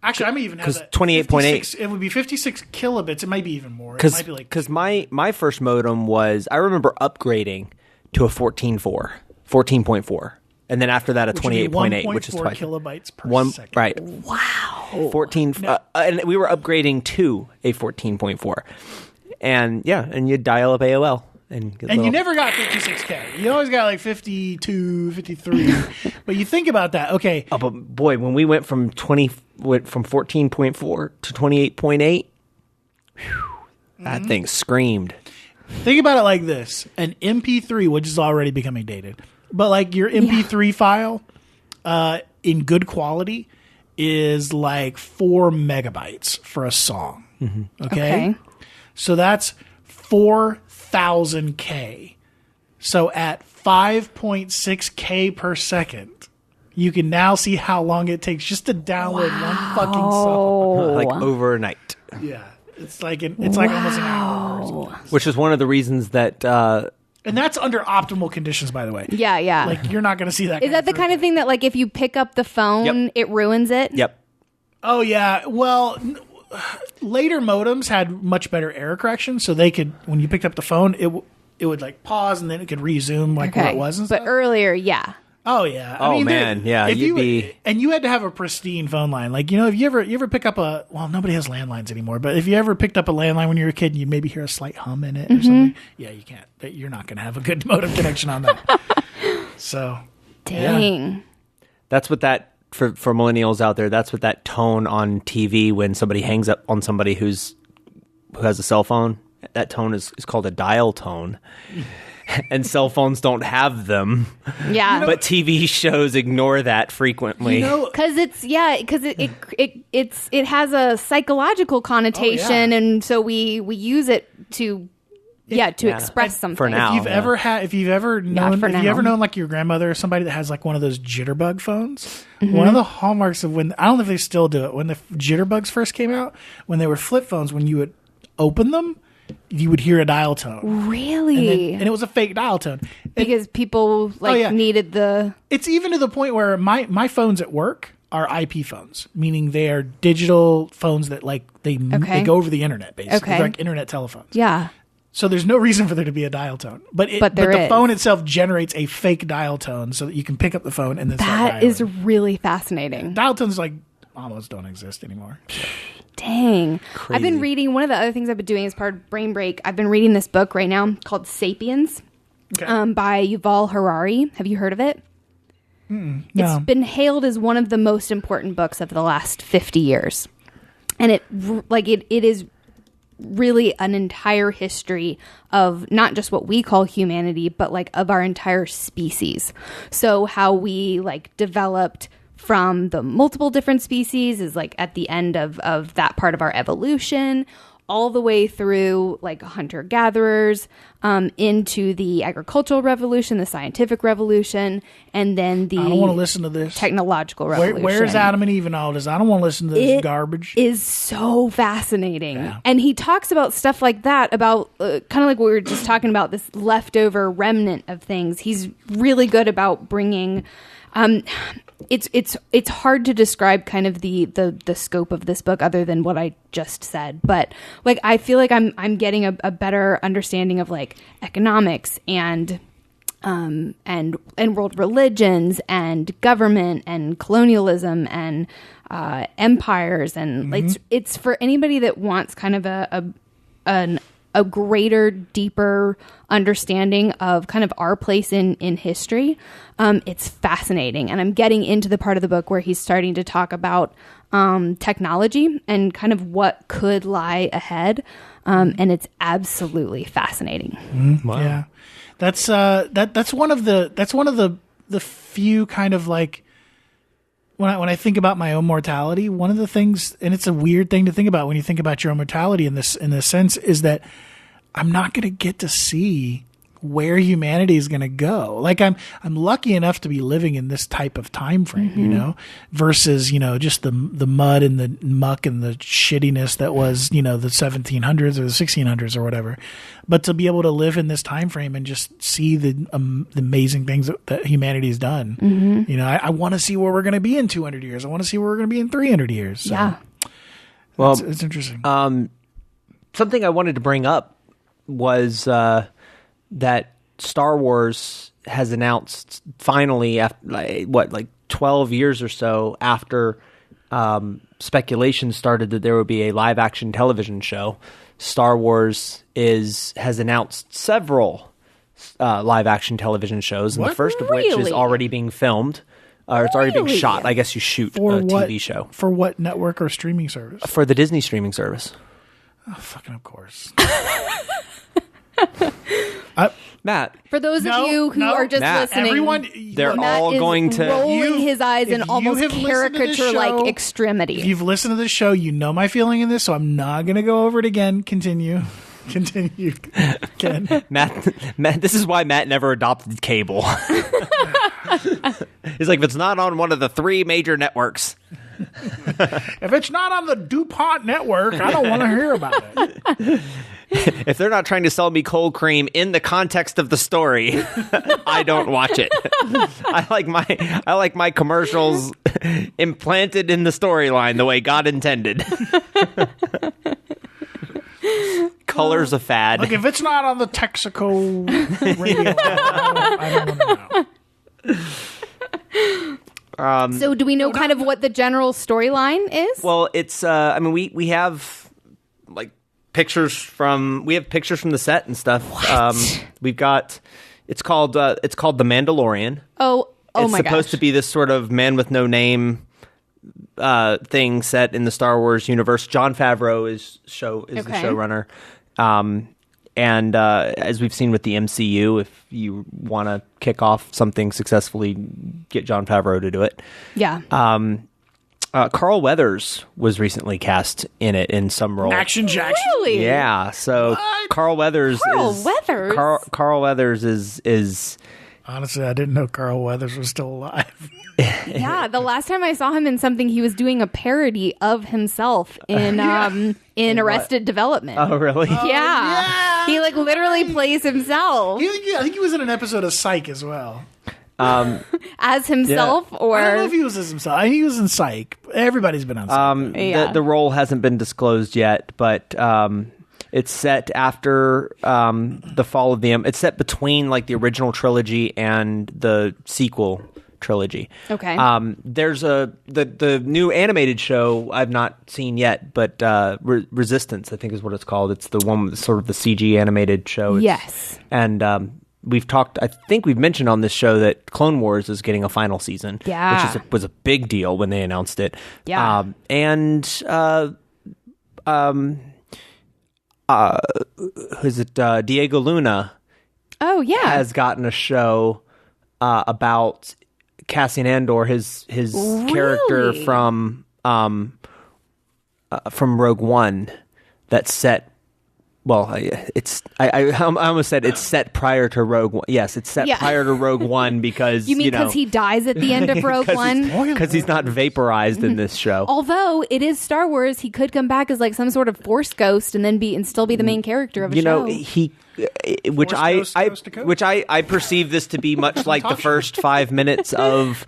S1: Actually, I may even have
S6: 'Cause
S1: that.
S6: 28.8.
S1: It would be 56 kilobits. It might be even more. It might be like
S6: Because my first modem was, I remember upgrading to a 14.4. And then after that, a 28.8, which is
S1: 1.4
S6: twice.
S1: kilobytes per second.
S6: Right. Wow. 14. And we were upgrading to a 14.4. And yeah, and you dial up AOL. And
S1: you never got 56K. You always got like 52, 53. But you think about that. Okay.
S6: Oh, but boy, when we went from 14.4 to 28.8, that thing screamed.
S1: Think about it like this. An MP3, which is already becoming dated, but like your MP3 file in good quality is like 4 megabytes for a song. Okay? So that's 4,000K. So at 5.6K per second, you can now see how long it takes just to download one fucking song.
S6: Like overnight.
S1: Yeah. It's like almost an hour or something.
S6: Which is one of the reasons that
S1: And that's under optimal conditions, by the way.
S5: Yeah, yeah.
S1: Like, you're not going to see that.
S5: Is that the kind of thing that, like, if you pick up the phone, it ruins it?
S6: Yep.
S1: Oh, yeah. Well, later modems had much better error correction, so they could, when you picked up the phone, it would, like, pause, and then it could resume, like, where it was and
S5: But
S1: stuff.
S5: earlier, yeah.
S1: Oh, yeah.
S6: Oh, man. Yeah,
S1: if
S6: you'd be...
S1: And you had to have a pristine phone line. Like, you know, if you ever pick up a... Well, nobody has landlines anymore, but if you ever picked up a landline when you were a kid and you maybe hear a slight hum in it or something, yeah, you can't. You're not going to have a good modem connection on that. So...
S5: Dang.
S1: Yeah.
S6: That's what that... For millennials out there, that's what that tone on TV when somebody hangs up on somebody who has a cell phone, that tone is called a dial tone. And cell phones don't have them.
S5: Yeah.
S6: But TV shows ignore that frequently.
S1: You know,
S5: Because it has a psychological connotation, and so we use it to express something.
S6: For now.
S1: if you've ever known like your grandmother or somebody that has like one of those jitterbug phones, one of the hallmarks of when, I don't know if they still do it, when the jitterbugs first came out, when they were flip phones, when you would open them, you would hear a dial tone.
S5: Really?
S1: And it was a fake dial tone.
S5: Because people needed the...
S1: It's even to the point where my phones at work are IP phones, meaning they are digital phones that like they go over the internet, basically.
S5: Okay.
S1: They're like internet telephones.
S5: Yeah.
S1: So there's no reason for there to be a dial tone, but the phone itself generates a fake dial tone so that you can pick up the phone and then start
S5: That
S1: dialing.
S5: is really fascinating.
S1: Dial tones like almost don't exist anymore.
S5: Dang.
S6: Crazy.
S5: I've been reading, one of the other things I've been doing as part of Brain Break, I've been reading this book right now called Sapiens by Yuval Harari. Have you heard of it?
S1: No.
S5: It's been hailed as one of the most important books of the last 50 years. And it is really an entire history of not just what we call humanity, but like of our entire species. So how we like developed from the multiple different species is like at the end of that part of our evolution, all the way through like hunter-gatherers, into the agricultural revolution, the scientific revolution, and then the
S1: I don't want to listen to this.
S5: technological revolution.
S1: Where's Adam and Eve and all this? I don't want to listen to this garbage.
S5: It is so fascinating.
S1: Yeah.
S5: And he talks about stuff like that, about kind of like what we were just talking about, this leftover remnant of things. He's really good about bringing... It's hard to describe kind of the scope of this book other than what I just said, but like I feel like I'm getting a better understanding of like economics and world religions and government and colonialism and empires, and it's for anybody that wants kind of a greater, deeper understanding of kind of our place in history. It's fascinating. And I'm getting into the part of the book where he's starting to talk about technology and kind of what could lie ahead. And it's absolutely fascinating.
S6: Wow.
S1: Yeah. That's one of the few kind of like, when I think about my own mortality, one of the things, and it's a weird thing to think about when you think about your own mortality in this sense, is that I'm not going to get to see where humanity is going to go. Like I'm lucky enough to be living in this type of time frame, you know, versus, you know, just the mud and the muck and the shittiness that was, you know, the 1700s or the 1600s or whatever. But to be able to live in this time frame and just see the amazing things that humanity's done, you know, I want to see where we're going to be in 200 years. I want to see where we're going to be in 300 years. So
S5: Yeah.
S6: Well,
S1: it's interesting.
S6: something I wanted to bring up was that Star Wars has announced finally, after like 12 years or so after speculation started that there would be a live action television show. Star Wars has announced several live action television shows, and the first of which is
S5: Really?
S6: already being filmed. Or it's already being
S5: Really?
S6: shot. I guess you shoot
S1: For
S6: a
S1: what
S6: TV show.
S1: For what network or streaming service?
S6: For the Disney streaming service.
S1: Oh, fucking of course.
S6: Matt,
S5: For those
S1: No,
S5: of you who
S1: no,
S5: are just
S6: Matt,
S5: listening,
S1: Everyone,
S6: they're
S5: Matt
S6: all
S5: is
S6: going to...
S5: rolling his eyes
S1: if
S5: in
S1: you
S5: almost
S1: have listened to this
S5: caricature-like
S1: show-
S5: extremity.
S1: if you've listened to this show, you know my feeling in this, so I'm not going to go over it again. Continue, Ken.
S6: Matt, this is why Matt never adopted cable. He's like, if it's not on one of the 3 major networks.
S1: If it's not on the DuPont network, I don't want to hear about it.
S6: If they're not trying to sell me cold cream in the context of the story, I don't watch it. I like my commercials implanted in the storyline the way God intended. Color's a fad.
S1: Like, if it's not on the Texaco radio, I don't want to know.
S5: So do we know kind of what the general storyline is?
S6: Well, it's I mean we have like pictures from the set and stuff. We've got it's called The Mandalorian.
S5: Oh
S6: It's
S5: my
S6: supposed
S5: gosh.
S6: to be this sort of man with no name thing set in the Star Wars universe. Jon Favreau is the
S5: Okay.
S6: showrunner. And as we've seen with the MCU, if you want to kick off something successfully, get Jon Favreau to do it.
S5: Yeah.
S6: Carl Weathers was recently cast in it in some role.
S1: Action Jackson.
S5: Really?
S6: Yeah, so Carl Weathers
S5: Carl Weathers?
S6: is
S1: Honestly, I didn't know Carl Weathers was still alive.
S5: Yeah, the last time I saw him in something, he was doing a parody of himself in Arrested Development.
S6: Oh, really?
S5: Yeah. He like literally plays himself
S1: I think he was in an episode of Psych as well.
S5: as himself, or
S1: I don't know if he was as himself. He was in Psych. Everybody's been on Psych.
S5: Yeah.
S6: The role hasn't been disclosed yet, but it's set after the fall of the... It's set between like the original trilogy and the sequel trilogy.
S5: Okay.
S6: There's the new animated show I've not seen yet, but Resistance, I think is what it's called. It's the one with sort of the CG animated show.
S5: Yes.
S6: And I think we've mentioned on this show that Clone Wars is getting a final season.
S5: Yeah.
S6: Which was a big deal when they announced it.
S5: Yeah.
S6: Who's it? Diego Luna
S5: Oh yeah.
S6: has gotten a show about Cassian Andor, his character
S5: Really?
S6: from Rogue One, that's set. Well, I almost said it's set prior to Rogue One. Yes, it's set
S5: Yeah.
S6: prior to Rogue One because
S5: You mean because he dies at the end of Rogue One?
S6: because he's not vaporized in this show.
S5: Although it is Star Wars, he could come back as like some sort of Force ghost and then still be the main character of a
S6: You
S5: show.
S6: know, which
S1: Force
S6: I
S1: Ghost to Coast.
S6: which I perceive this to be much like the first 5 minutes of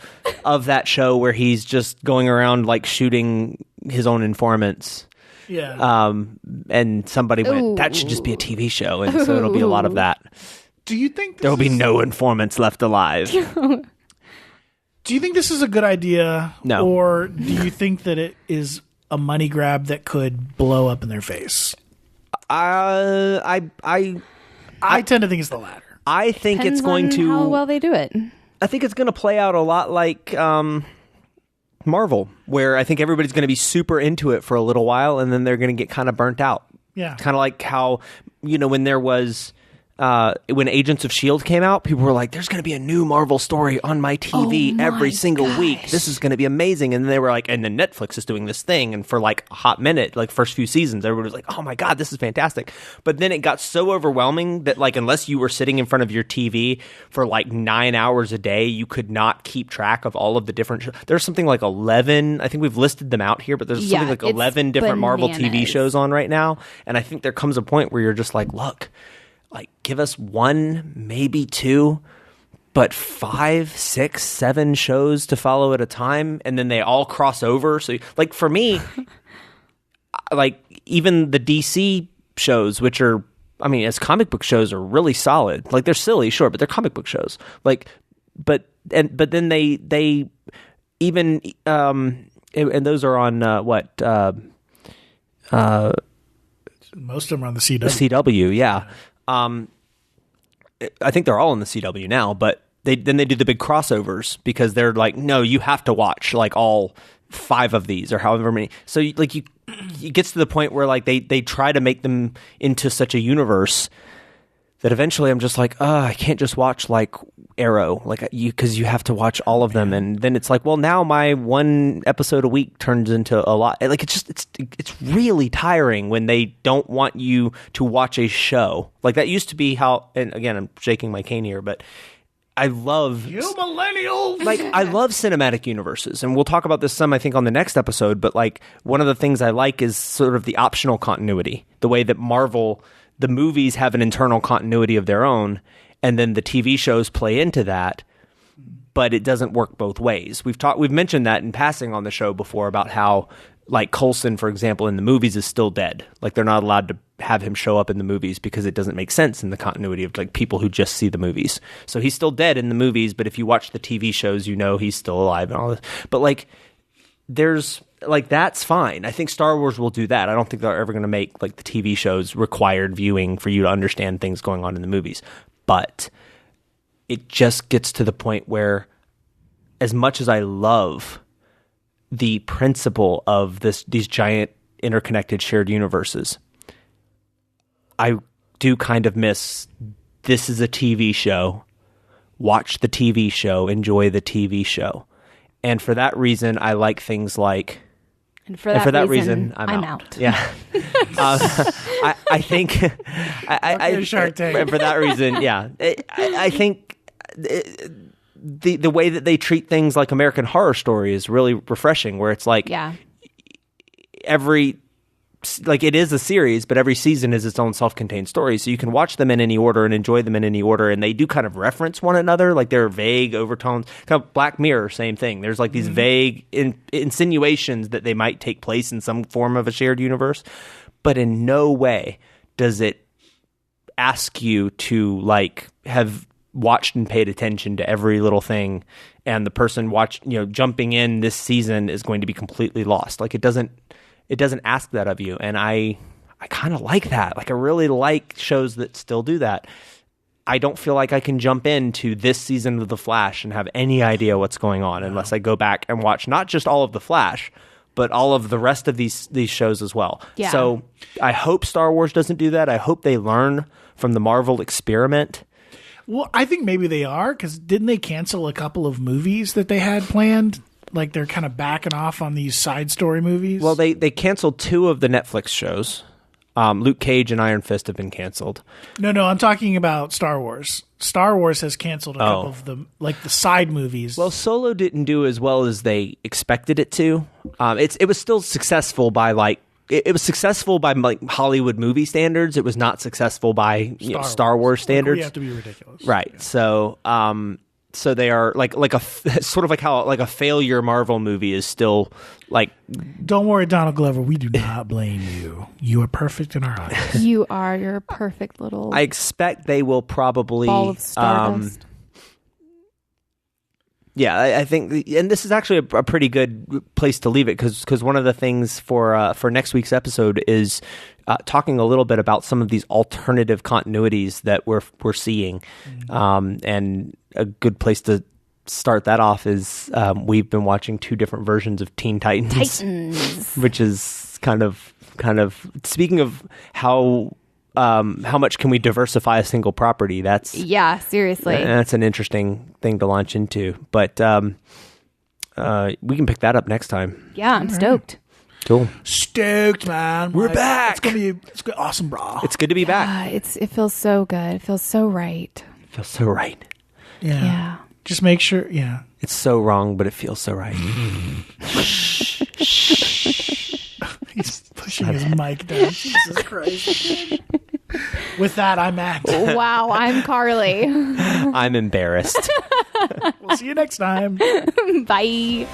S6: that show where he's just going around like shooting his own informants.
S1: Yeah.
S6: And somebody went,
S5: Ooh.
S6: that should just be a TV show, and so it'll be a lot of that.
S1: Do you think
S6: There will be no informants left alive.
S1: Do you think this is a good idea?
S6: No.
S1: Or do you think that it is a money grab that could blow up in their face?
S6: I
S1: tend to think it's the latter.
S6: I think
S5: Depends
S6: it's going
S5: on
S6: to.
S5: how well they do it.
S6: I think it's going to play out a lot like Marvel, where I think everybody's going to be super into it for a little while, and then they're going to get kind of burnt out.
S1: Yeah.
S6: Kind of like how, when there was when Agents of S.H.I.E.L.D. came out, people were like, there's going to be a new Marvel story on my TV every single week. This is going to be amazing. And they were like, and then Netflix is doing this thing. And for like a hot minute, like first few seasons, everybody was like, oh my God, this is fantastic. But then it got so overwhelming that like, unless you were sitting in front of your TV for like 9 hours a day, you could not keep track of all of the different shows. There's something like 11, I think we've listed them out here, but there's something like 11 different Marvel TV shows on right now. And I think there comes a point where you're just like, look, like, give us 1, maybe 2, but 5, 6, 7 shows to follow at a time, and then they all cross over. So, like, for me, like, even the DC shows, which are, I mean, as comic book shows, are really solid. Like, they're silly, sure, but they're comic book shows. Like, but then they even, and those are on what?
S1: Most of them are on the CW.
S6: CW, yeah. I think they're all in the CW now, but then they do the big crossovers because they're like, no, you have to watch like all 5 of these or however many. So it gets to the point where like they try to make them into such a universe that eventually I'm just like, I can't just watch like Arrow, like because you have to watch all of them, and then it's like, well, now my 1 episode a week turns into a lot. Like it's really tiring when they don't want you to watch a show. Like that used to be how. And again, I'm shaking my cane here, but I love
S1: you millennials.
S6: Like I love cinematic universes, and we'll talk about this some, I think, on the next episode. But like one of the things I like is sort of the optional continuity, the way that Marvel. The movies have an internal continuity of their own, and then the TV shows play into that, but it doesn't work both ways. We've mentioned that in passing on the show before about how, like, Coulson, for example, in the movies is still dead. Like, they're not allowed to have him show up in the movies because it doesn't make sense in the continuity of, like, people who just see the movies. So he's still dead in the movies, but if you watch the TV shows, you know he's still alive and all this. But, like, there's... Like, that's fine. I think Star Wars will do that. I don't think they're ever going to make, like, the TV shows required viewing for you to understand things going on in the movies. But it just gets to the point where, as much as I love the principle of these giant interconnected shared universes, I do kind of miss, this is a TV show. Watch the TV show. Enjoy the TV show. And for that reason, I like things like...
S5: And for that reason, I'm out.
S6: Yeah. I think...
S1: Shark Tank.
S6: And for that reason, yeah. I think the way that they treat things like American Horror Story is really refreshing, where it's like...
S5: Yeah.
S6: It is a series, but every season is its own self-contained story, so you can watch them in any order and enjoy them in any order, and they do kind of reference one another, like there are vague overtones. Kind of Black Mirror, same thing. There's like these vague insinuations that they might take place in some form of a shared universe, but in no way does it ask you to like have watched and paid attention to every little thing, and the person jumping in this season is going to be completely lost. Like it doesn't ask that of you, and I kind of like that. Like I really like shows that still do that. I don't feel like I can jump into this season of The Flash and have any idea what's going on unless I go back and watch not just all of The Flash, but all of the rest of these shows as well.
S5: Yeah.
S6: So I hope Star Wars doesn't do that. I hope they learn from the Marvel experiment.
S1: Well, I think maybe they are, because didn't they cancel a couple of movies that they had planned? Like they're kind of backing off on these side story movies.
S6: Well, they canceled 2 of the Netflix shows. Luke Cage and Iron Fist have been canceled. No,
S1: I'm talking about Star Wars. Star Wars has canceled a couple of the side movies.
S6: Well, Solo didn't do as well as they expected it to. It was still successful by it was successful by Hollywood movie standards. It was not successful by Star Wars standards.
S1: We have to be ridiculous,
S6: right? Yeah. So they are like a sort of like how like a failure Marvel movie is still like.
S1: Don't worry, Donald Glover. We do not blame you. You are perfect in our eyes.
S5: You are your perfect little.
S6: I expect they will probably
S5: ball of stardust.
S6: Yeah, I think, and this is actually a pretty good place to leave it because one of the things for next week's episode is talking a little bit about some of these alternative continuities that we're seeing, and a good place to start that off is we've been watching 2 different versions of Teen Titans.
S5: Titans,
S6: which is kind of speaking of how how much can we diversify a single property?
S5: Yeah, seriously.
S6: That's an interesting thing to launch into. But we can pick that up next time.
S5: Yeah, I'm stoked.
S6: Cool.
S1: Stoked, man.
S6: We're back.
S1: It's gonna be awesome, bro.
S6: It's good to be back.
S5: It feels so good. It feels so right.
S6: It feels so right.
S5: Yeah.
S1: Just make sure. Yeah.
S6: It's so wrong, but it feels so right.
S1: He's pushing his mic down. Jesus Christ. With that, I'm Matt.
S5: Wow, I'm Carly.
S6: I'm embarrassed.
S1: We'll see you next time.
S5: Bye.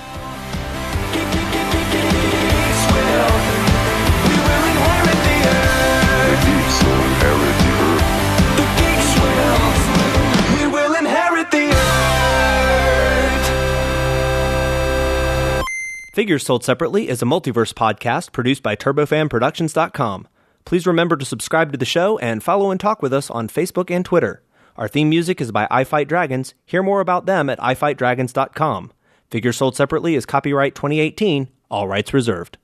S6: Figures Sold Separately is a multiverse podcast produced by TurboFanProductions.com. Please remember to subscribe to the show and follow and talk with us on Facebook and Twitter. Our theme music is by I Fight Dragons. Hear more about them at ifightdragons.com. Figures Sold Separately is copyright 2018, all rights reserved.